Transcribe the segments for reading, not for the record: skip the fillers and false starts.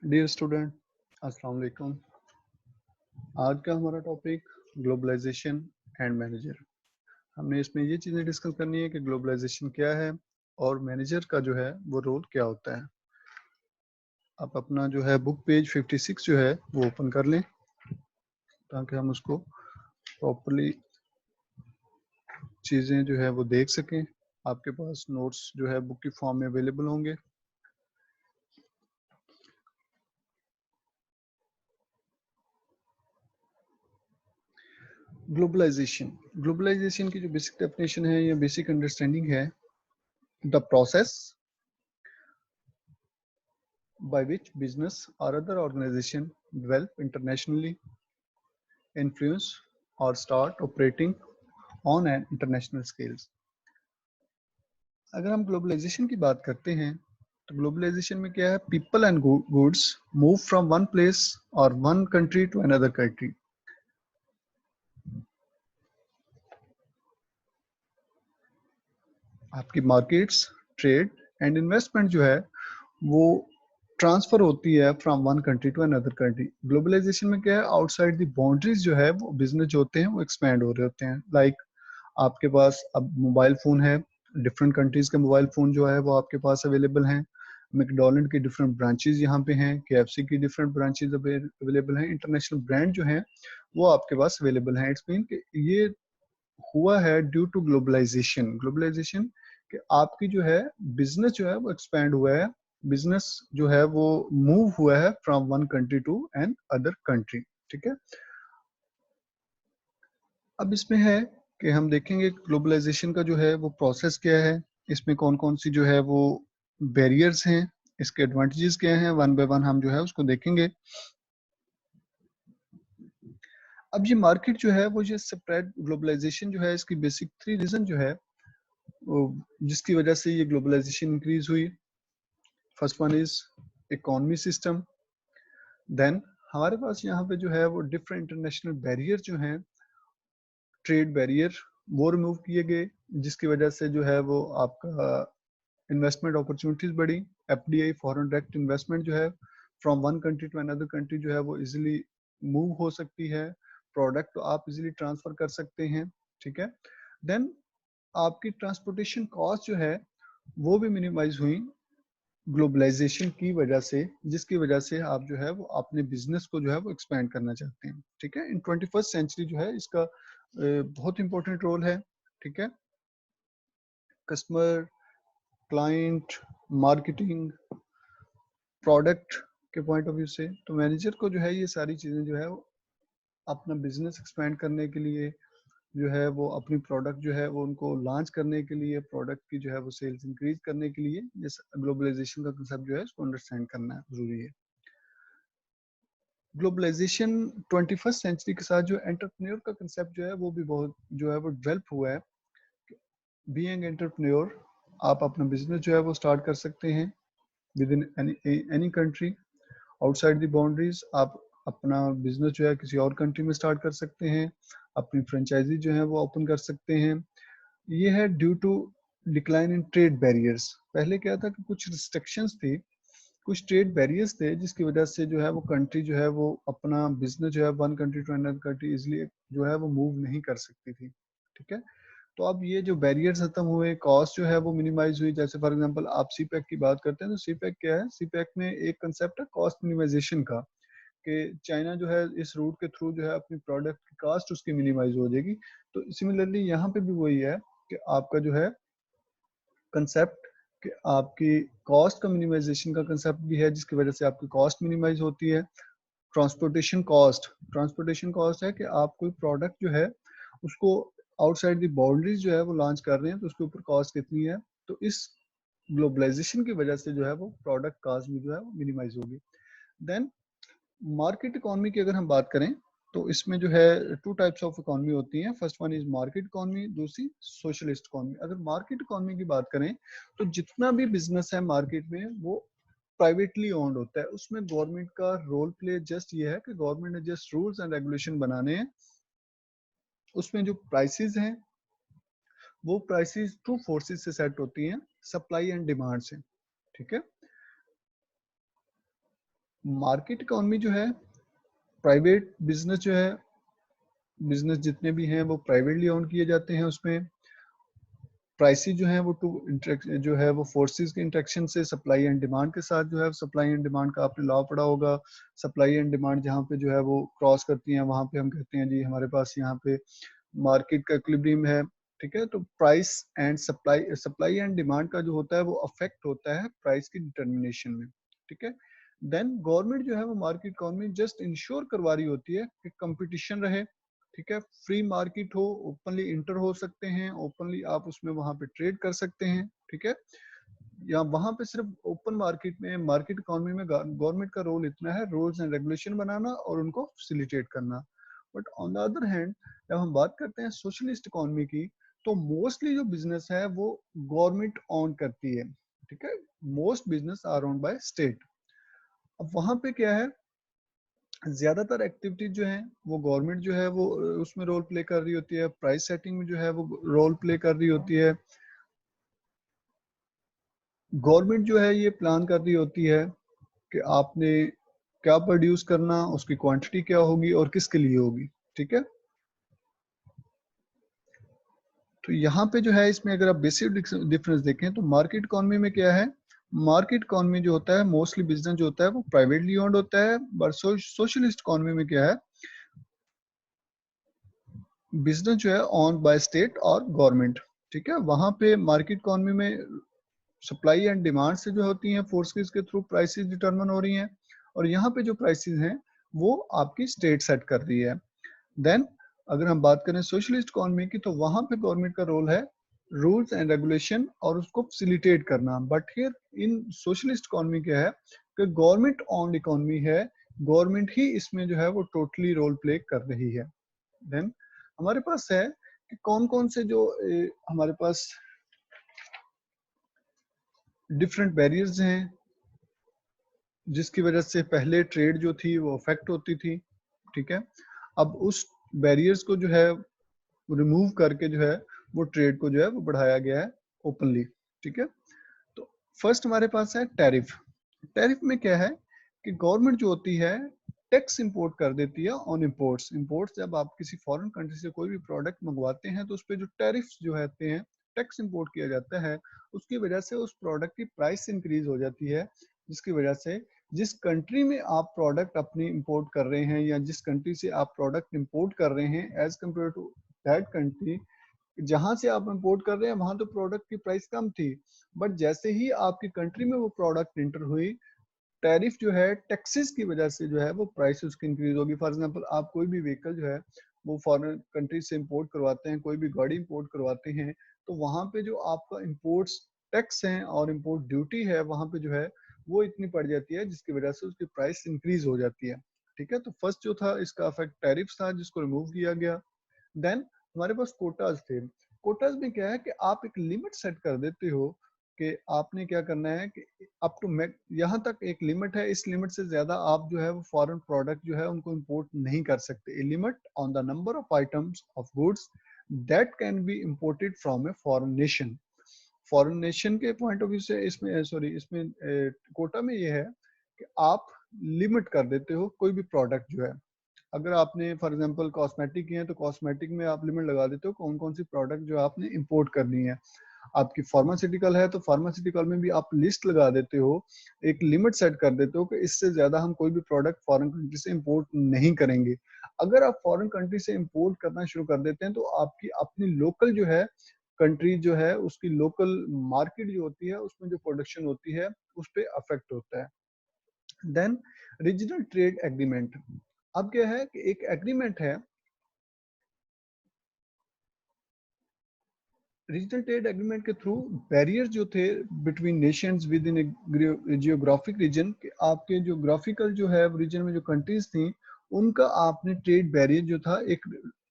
Dear student, अस्सलाम वालेकुम। आज का हमारा टॉपिक ग्लोबलाइजेशन एंड मैनेजर। हमने इसमें ये चीज़ें डिस्कस करनी है कि ग्लोबलाइजेशन क्या है और मैनेजर का जो है वो रोल क्या होता है। आप अपना जो है बुक पेज 56 जो है वो ओपन कर लें ताकि हम उसको प्रॉपरली चीज़ें जो है वो देख सकें। आपके पास नोट्स जो है बुक की फॉर्म में अवेलेबल होंगे। ग्लोबलाइजेशन ग्लोबलाइजेशन की जो बेसिक डेफिनेशन है या बेसिक अंडरस्टैंडिंग है, the process by which business or other organization develop internationally, influence or start operating on an international scales। अगर हम ग्लोबलाइजेशन की बात करते हैं तो ग्लोबलाइजेशन में क्या है, people and goods move from one place और one country to another country. आपकी मार्केट्स, ट्रेड एंड इन्वेस्टमेंट जो है वो ट्रांसफर होती है from one country to another country. Globalisation में क्या है, आउटसाइड द बाउंड्रीज जो है वो बिजनेस जो होते हैं वो एक्सपैंड हो रहे होते हैं। लाइक आपके पास अब मोबाइल फ़ोन है, डिफरेंट कंट्रीज़ के मोबाइल फ़ोन जो है वो आपके पास अवेलेबल हैं। मैकडॉनल्ड की डिफरेंट ब्रांचेज़ यहाँ पे हैं, केएफसी की डिफरेंट ब्रांचेज़ अवेलेबल हैं, इंटरनेशनल ब्रांड जो हैं वो आपके पास अवेलेबल हैं। इट्स मीन कि ये हुआ है ड्यू टू ग्लोबलाइजेशन। ग्लोबलाइजेशन कि आपकी जो है बिजनेस जो है वो एक्सपैंड हुआ है, बिजनेस जो है वो मूव हुआ है from one country to another country. ठीक है, अब इसमें है कि हम देखेंगे ग्लोबलाइजेशन का जो है वो प्रोसेस क्या है, इसमें कौन कौन सी जो है वो बैरियर्स हैं, इसके एडवांटेजेस क्या हैं, वन बाय वन हम जो है उसको देखेंगे। अब ये मार्केट जो है वो ये स्प्रेड ग्लोबलाइजेशन जो है इसकी बेसिक थ्री रीजन जो है वो जिसकी वजह से ये ग्लोबलाइजेशन इंक्रीज हुई। First one is economy system. Then हमारे पास यहाँ पे जो है वो डिफरेंट इंटरनेशनल बैरियर जो हैं, ट्रेड बैरियर वो रिमूव किए गए, जिसकी वजह से जो है वो आपका इन्वेस्टमेंट अपॉर्चुनिटीज बढ़ी। एफडीआई, फॉरेन डायरेक्ट इन्वेस्टमेंट जो है from one country to another country जो है वो इजीली मूव हो सकती है, प्रोडक्ट तो आप इजीली ट्रांसफर कर सकते हैं। ठीक है, देन आपकी ट्रांसपोर्टेशन कॉस्ट जो है वो भी मिनिमाइज हुई ग्लोबलाइजेशन की वजह से, जिसकी वजह से आप जो है वो अपने बिजनेस को जो है वो एक्सपेंड करना चाहते हैं। ठीक है, इन 21st सेंचुरी जो है इसका बहुत इंपॉर्टेंट रोल है। ठीक है, कस्टमर, क्लाइंट, मार्केटिंग, प्रोडक्ट के पॉइंट ऑफ व्यू से तो मैनेजर को जो है ये सारी चीज़ें जो है वो अपना बिजनेस एक्सपेंड करने के लिए जो है वो अपनी प्रोडक्ट जो है वो उनको लॉन्च करने के लिए, प्रोडक्ट की जो है वो सेल्स इंक्रीज करने के लिए जैसे ग्लोबलाइजेशन का कंसेप्ट जो है इसको अंडरस्टैंड करना जरूरी है। ग्लोबलाइजेशन 21st सेंचुरी के साथ जो एंटरप्रेन्योर का कंसेप्ट जो है वो भी बहुत जो है वो डेवलप हुआ है। बीइंग एंटरप्रेन्योर, आप अपना बिजनेस जो है वो स्टार्ट कर सकते हैं with in any country. Outside the boundaries आप अपना बिजनेस जो है किसी और कंट्री में स्टार्ट कर सकते हैं, अपनी फ्रेंचाइजी जो है वो ओपन कर सकते हैं। ये है due to decline in trade barriers. पहले क्या था कि कुछ रिस्ट्रिक्शंस थी, कुछ ट्रेड बैरियर्स थे, जिसकी वजह से जो है वो कंट्री जो है वो अपना बिजनेस जो है one country to another country easily जो है वो मूव नहीं कर सकती थी। ठीक है, तो अब ये जो बैरियर्स खत्म हुए, कॉस्ट जो है वो मिनिमाइज हुई। जैसे फॉर एग्जांपल आप सीपैक की बात करते हैं तो सीपैक क्या है, सीपैक में एक कंसेप्ट है कॉस्ट मिनिमाइजेशन का, कि चाइना जो है इस रूट के थ्रू जो है अपनी प्रोडक्ट की कॉस्ट उसकी मिनिमाइज हो जाएगी। तो सिमिलरली यहाँ पे भी वही है कि आपका जो है कंसेप्ट कि आपकी कॉस्ट का मिनिमाइजेशन का कंसेप्ट भी है, जिसकी वजह से आपकी कॉस्ट मिनिमाइज होती है। ट्रांसपोर्टेशन कॉस्ट है कि आप कोई प्रोडक्ट जो है उसको आउटसाइड द बाउंड्रीज जो है वो लॉन्च कर रहे हैं तो उसके ऊपर कॉस्ट कितनी है, तो इस ग्लोबलाइजेशन की वजह से जो है वो प्रोडक्ट कॉस्ट भी जो है वो मिनिमाइज होगी। देन मार्केट इकोनॉमी की अगर हम बात करें तो इसमें जो है टू टाइप्स ऑफ इकोनॉमी होती हैं। First one is market economy, दूसरी सोशलिस्ट इकोनॉमी। अगर मार्केट इकोनॉमी की बात करें तो जितना भी बिजनेस है मार्केट में वो प्राइवेटली ओन्ड होता है, उसमें गवर्नमेंट का रोल प्ले जस्ट ये है कि गवर्नमेंट ने जस्ट रूल्स एंड रेगुलेशन बनाने हैं। उसमें जो प्राइसेस हैं वो प्राइसेस टू फोर्सेस से सेट होती हैं, सप्लाई एंड डिमांड से। ठीक है, मार्केट इकोनॉमी जो है, प्राइवेट बिजनेस जो है, बिजनेस जितने भी हैं वो प्राइवेटली ओन किए जाते हैं। उसमें प्राइसेस जो है वो जो है वो फोर्सेस के इंटरेक्शन से सप्लाई एंड डिमांड के साथ जो है, सप्लाई एंड डिमांड का आपने लॉ पढ़ा होगा। सप्लाई एंड डिमांड जहाँ पे जो है वो क्रॉस करती हैं, वहाँ पे हम कहते हैं जी हमारे पास यहाँ पे मार्केट का इक्विलिब्रियम है। ठीक है, तो price and supply and demand का जो होता है वो अफेक्ट होता है प्राइस की डिटर्मिनेशन में। ठीक है, देन गवर्नमेंट जो है वो मार्केट इकोनॉमी जस्ट इंश्योर करवा रही होती है कि कंपटीशन रहे। ठीक है, फ्री मार्केट हो, ओपनली इंटर हो सकते हैं, ओपनली आप उसमें वहां पे ट्रेड कर सकते हैं। ठीक है, या वहां पे सिर्फ ओपन मार्केट में, मार्केट इकोनॉमी में गवर्नमेंट का रोल इतना है रूल्स एंड रेगुलेशन बनाना और उनको फैसिलिटेट करना। But on the other hand जब हम बात करते हैं सोशलिस्ट इकोनॉमी की, तो मोस्टली जो बिजनेस है वो गवर्नमेंट ऑन करती है। ठीक है, most business are owned by state. अब वहां पे क्या है, ज्यादातर एक्टिविटीज जो है वो गवर्नमेंट जो है वो उसमें रोल प्ले कर रही होती है। प्राइस सेटिंग में जो है वो रोल प्ले कर रही होती है। गवर्नमेंट जो है ये प्लान कर रही होती है कि आपने क्या प्रोड्यूस करना, उसकी क्वांटिटी क्या होगी और किसके लिए होगी। ठीक है, तो यहाँ पे जो है इसमें अगर आप बेसिक डिफरेंस देखें तो मार्केट इकोनॉमी में क्या है, मार्केट इकोनॉमी जो होता है मोस्टली बिजनेस जो होता है वो प्राइवेटली ओन्ड होता है। बट सोशलिस्ट इकोनॉमी में क्या है, बिजनेस जो है ऑन बाय स्टेट और गवर्नमेंट। ठीक है, वहां पे मार्केट इकोनॉमी में सप्लाई एंड डिमांड से जो होती हैं फोर्सेस के थ्रू प्राइसेस डिटरमिन हो रही हैं, और यहाँ पे जो प्राइसेस हैं वो आपकी स्टेट सेट कर रही है। देन अगर हम बात करें सोशलिस्ट इकोनॉमी की, तो वहां पे गवर्नमेंट का रोल है रूल्स एंड रेगुलेशन और उसको फैसिलिटेट करना। But here in socialist economy क्या है कि गवर्नमेंट ऑन इकोनॉमी है, गवर्नमेंट ही इसमें जो है वो टोटली रोल प्ले कर रही है। देन हमारे पास है कि कौन कौन से जो हमारे पास डिफरेंट बैरियर्स हैं जिसकी वजह से पहले ट्रेड जो थी वो अफेक्ट होती थी। ठीक है, अब उस बैरियर्स को जो है रिमूव करके जो है वो ट्रेड को जो है वो बढ़ाया गया है ओपनली। ठीक है, तो फर्स्ट हमारे पास है टैरिफ। टैरिफ में क्या है कि गवर्नमेंट जो होती है टैक्स इंपोर्ट कर देती है ऑन इंपोर्ट्स। इंपोर्ट्स जब आप किसी फॉरेन कंट्री से कोई भी प्रोडक्ट मंगवाते हैं तो उस पर जो टैरिफ जो आते हैं, टैक्स इंपोर्ट किया जाता है, उसकी वजह से उस प्रोडक्ट की प्राइस इंक्रीज हो जाती है, जिसकी वजह से जिस कंट्री में आप प्रोडक्ट अपनी इंपोर्ट कर रहे हैं या जिस कंट्री से आप प्रोडक्ट इंपोर्ट कर रहे हैं as compare to that country जहां से आप इंपोर्ट कर रहे हैं, वहां तो प्रोडक्ट की प्राइस कम थी। बट जैसे ही आपकी कंट्री में वो प्रोडक्ट इंटर हुई, टैरिफ जो है टैक्सेस की वजह से जो है वो प्राइस उसकी इंक्रीज होगी। फॉर एग्जांपल आप कोई भी व्हीकल जो है वो फॉरेन कंट्री से इंपोर्ट करवाते हैं, कोई भी गाड़ी इंपोर्ट करवाते हैं, तो वहां पे जो आपका इंपोर्ट्स टैक्स है और इंपोर्ट ड्यूटी है वहां पे जो है वो इतनी पड़ जाती है जिसकी वजह से उसकी प्राइस इंक्रीज हो जाती है। ठीक है, तो फर्स्ट जो था इसका इफेक्ट टैरिफ था जिसको रिमूव किया गया। देन हमारे पास कोटाज थे। कोटाज में क्या है कि आप एक लिमिट सेट कर देते हो कि आपने क्या करना है कि अप टू यहाँ तक एक लिमिट है, इस लिमिट से ज्यादा आप जो है वो फॉरेन प्रोडक्ट जो है उनको इंपोर्ट नहीं कर सकते। A limit on the number of items of goods that can be imported from a foreign nation. Foreign nation के पॉइंट ऑफ व्यू से इसमें इसमें कोटा में ये है कि आप लिमिट कर देते हो कोई भी प्रोडक्ट जो है। अगर आपने फॉर एग्जांपल कॉस्मेटिक की है तो कॉस्मेटिक में आप लिमिट लगा देते हो कौन कौन सी प्रोडक्ट जो आपने इंपोर्ट करनी है। आपकी फार्मास्यूटिकल है तो फार्मास्यूटिकल में भी आप लिस्ट लगा देते हो, एक लिमिट सेट कर देते हो कि इससे ज्यादा हम कोई भी प्रोडक्ट फॉरेन कंट्री से इंपोर्ट नहीं करेंगे। अगर आप फॉरेन कंट्री से इंपोर्ट करना शुरू कर देते हैं तो आपकी अपनी लोकल जो है कंट्री जो है उसकी लोकल मार्केट जो होती है उसमें जो प्रोडक्शन होती है उस पर अफेक्ट होता है। Then regional trade agreement. अब क्या है कि एक एग्रीमेंट है, रीजनल ट्रेड एग्रीमेंट के थ्रू बैरियर्स जो थे between nations within geographic region, आपके जियोग्राफिकल जो है रीजन में जो कंट्रीज थी उनका आपने ट्रेड बैरियर जो था एक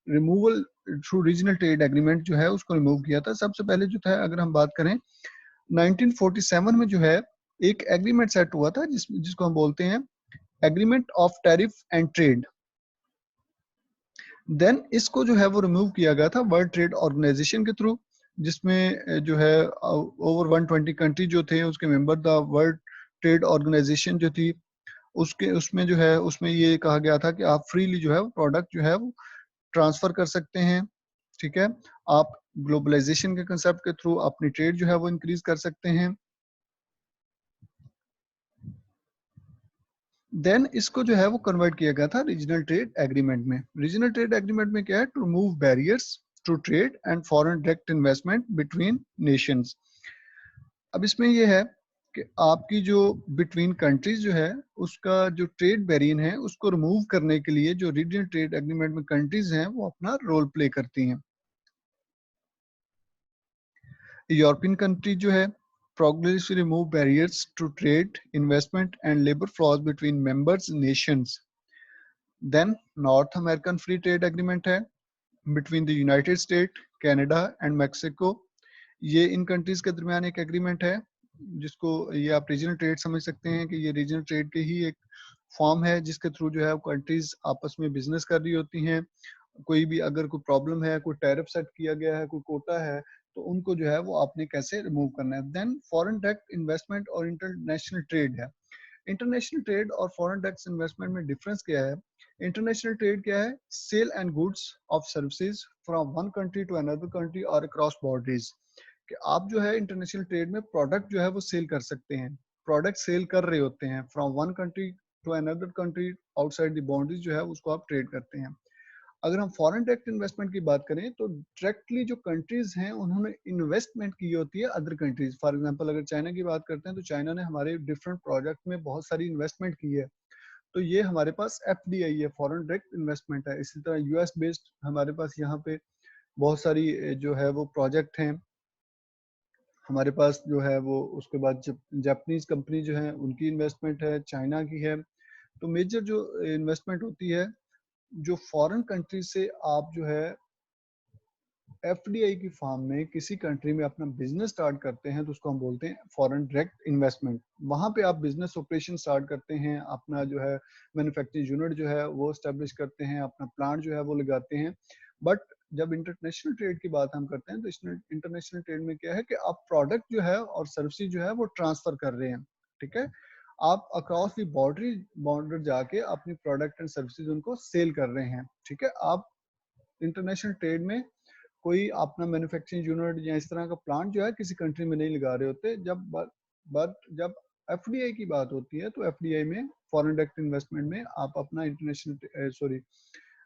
removal through regional trade agreement जो है उसको रिमूव किया था। सबसे पहले जो था अगर हम बात करें 1947 में जो है एक एग्रीमेंट सेट हुआ था जिसको हम बोलते हैं agreement of tariff and trade. Then इसको जो है वो रिमूव किया गया था वर्ल्ड ट्रेड ऑर्गेनाइजेशन के थ्रू, जिसमें जो है ओवर 120 कंट्री जो थे उसके मेंबर था वर्ल्ड ट्रेड ऑर्गेनाइजेशन जो थी। उसके उसमें जो है उसमें ये कहा गया था कि आप फ्रीली जो है वो प्रोडक्ट जो है वो ट्रांसफर कर सकते हैं, ठीक है। आप ग्लोबलाइजेशन के कंसेप्ट के थ्रू अपनी ट्रेड जो है वो इंक्रीज कर सकते हैं। देन इसको जो है वो कन्वर्ट किया गया था रीजनल ट्रेड एग्रीमेंट में। रीजनल ट्रेड एग्रीमेंट में क्या है, to remove barriers to trade and foreign direct investment between nations. अब इसमें ये है कि आपकी जो बिटवीन कंट्रीज जो है उसका जो ट्रेड बैरियर है उसको रिमूव करने के लिए जो रीजनल ट्रेड एग्रीमेंट में कंट्रीज हैं वो अपना रोल प्ले करती हैं। यूरोपियन कंट्री जो है progressively remove barriers to trade, investment and labor flaws between members nations. Then North American Free Trade Agreement है between the United States, Canada and Mexico. ये इन कंट्रीज के दरमियान एक एग्रीमेंट है जिसको ये आप रीजनल ट्रेड समझ सकते हैं कि ये रीजनल ट्रेड के ही एक फॉर्म है जिसके थ्रू जो है कंट्रीज आपस में बिजनेस कर रही होती हैं। कोई भी अगर कोई प्रॉब्लम है, कोई टैरिफ सेट किया गया है, कोई कोटा है, तो उनको जो है वो आपने कैसे रिमूव करना है। देन फॉरेन डायरेक्ट इन्वेस्टमेंट और इंटरनेशनल ट्रेड है। इंटरनेशनल ट्रेड और फॉरेन डायरेक्ट इन्वेस्टमेंट में डिफरेंस क्या है? इंटरनेशनल ट्रेड क्या है? Sale and goods of services from one country to another country और अक्रॉस बॉर्डरीज। कि आप जो है इंटरनेशनल ट्रेड में प्रोडक्ट जो है वो सेल कर सकते हैं, प्रोडक्ट सेल कर रहे होते हैं from one country to another country outside the boundaries जो है उसको आप ट्रेड करते हैं। अगर हम फॉरेन डायरेक्ट इन्वेस्टमेंट की बात करें तो डायरेक्टली जो कंट्रीज हैं उन्होंने इन्वेस्टमेंट की होती है अदर कंट्रीज। फॉर एग्जांपल अगर चाइना की बात करते हैं तो चाइना ने हमारे डिफरेंट प्रोजेक्ट में बहुत सारी इन्वेस्टमेंट की है, तो ये हमारे पास एफडीआई है, फॉरेन डायरेक्ट इन्वेस्टमेंट है। इसी तरह यूएस बेस्ड हमारे पास यहाँ पे बहुत सारी जो है वो प्रोजेक्ट हैं हमारे पास जो है वो। उसके बाद जापानीज कंपनी जो है उनकी इन्वेस्टमेंट है, चाइना की है। तो मेजर जो इन्वेस्टमेंट होती है जो फॉरेन कंट्री से आप जो है एफडीआई की फॉर्म में किसी कंट्री में अपना बिजनेस स्टार्ट करते हैं तो उसको हम बोलते हैं फॉरेन डायरेक्ट इन्वेस्टमेंट। वहां पे आप बिजनेस ऑपरेशन स्टार्ट करते हैं, अपना जो है मैन्युफैक्चरिंग यूनिट जो है वो स्टैब्लिश करते हैं, अपना प्लांट जो है वो लगाते हैं। बट जब इंटरनेशनल ट्रेड की बात हम करते हैं तो इंटरनेशनल ट्रेड में क्या है कि आप प्रोडक्ट जो है और सर्विस जो है वो ट्रांसफर कर रहे हैं, ठीक है। आप अक्रॉस दी बॉर्डर जाके अपनी प्रोडक्ट एंड सर्विसेज उनको सेल कर रहे हैं, ठीक है। आप इंटरनेशनल ट्रेड में कोई अपना मैन्युफैक्चरिंग यूनिट या इस तरह का प्लांट जो है किसी कंट्री में नहीं लगा रहे होते। जब एफडीआई की बात होती है तो एफडीआई में फॉरेन डायरेक्ट इन्वेस्टमेंट में आप अपना इंटरनेशनल सॉरी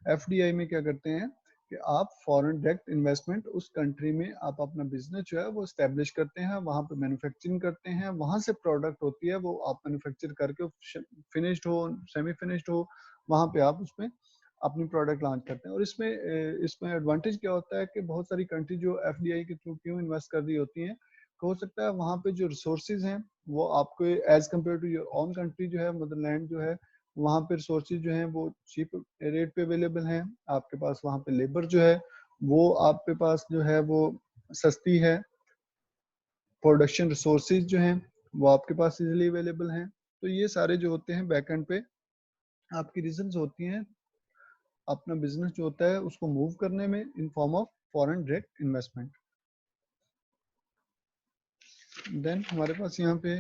एफडीआई में क्या करते हैं कि आप फॉरेन डायरेक्ट इन्वेस्टमेंट उस कंट्री में आप अपना बिजनेस जो है वो स्टैब्लिश करते हैं, वहाँ पे मैन्युफैक्चरिंग करते हैं, वहाँ से प्रोडक्ट होती है वो आप मैन्युफैक्चर करके फिनिश्ड हो सेमी फिनिश्ड हो वहाँ पे आप उसमें अपनी प्रोडक्ट लॉन्च करते हैं। और इसमें एडवांटेज क्या होता है कि बहुत सारी कंट्री जो एफडीआई के थ्रू क्यों इन्वेस्ट कर रही होती हैं, तो हो सकता है वहाँ पे जो रिसोर्सेज हैं वो आपको as compare to your own country जो है मदरलैंड जो है वहाँ पे रिसोर्सेज जो हैं वो चीप रेट पे अवेलेबल हैं। आपके पास वहाँ पे लेबर जो है वो आपके पास जो है वो सस्ती है। प्रोडक्शन रिसोर्सेज जो हैं वो आपके पास इजीली अवेलेबल हैं। तो ये सारे जो होते हैं बैक एंड पे आपकी रीजंस होती हैं अपना बिजनेस जो होता है उसको मूव करने में in form of foreign direct investment. Then हमारे पास यहाँ पे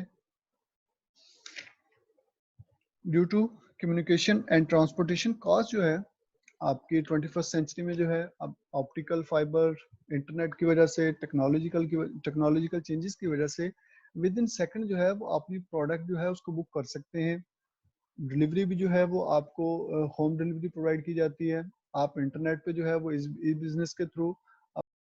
due to communication and transportation cost जो है आपकी 21st सेंचुरी में जो है अब ऑप्टिकल फाइबर इंटरनेट की वजह से टेक्नोलॉजिकल चेंजेस की वजह से विद इन सेकंड जो है वो अपनी प्रोडक्ट जो है उसको बुक कर सकते हैं। डिलीवरी भी जो है वो आपको होम डिलीवरी प्रोवाइड की जाती है। आप इंटरनेट पे जो है वो इस बिजनेस के थ्रू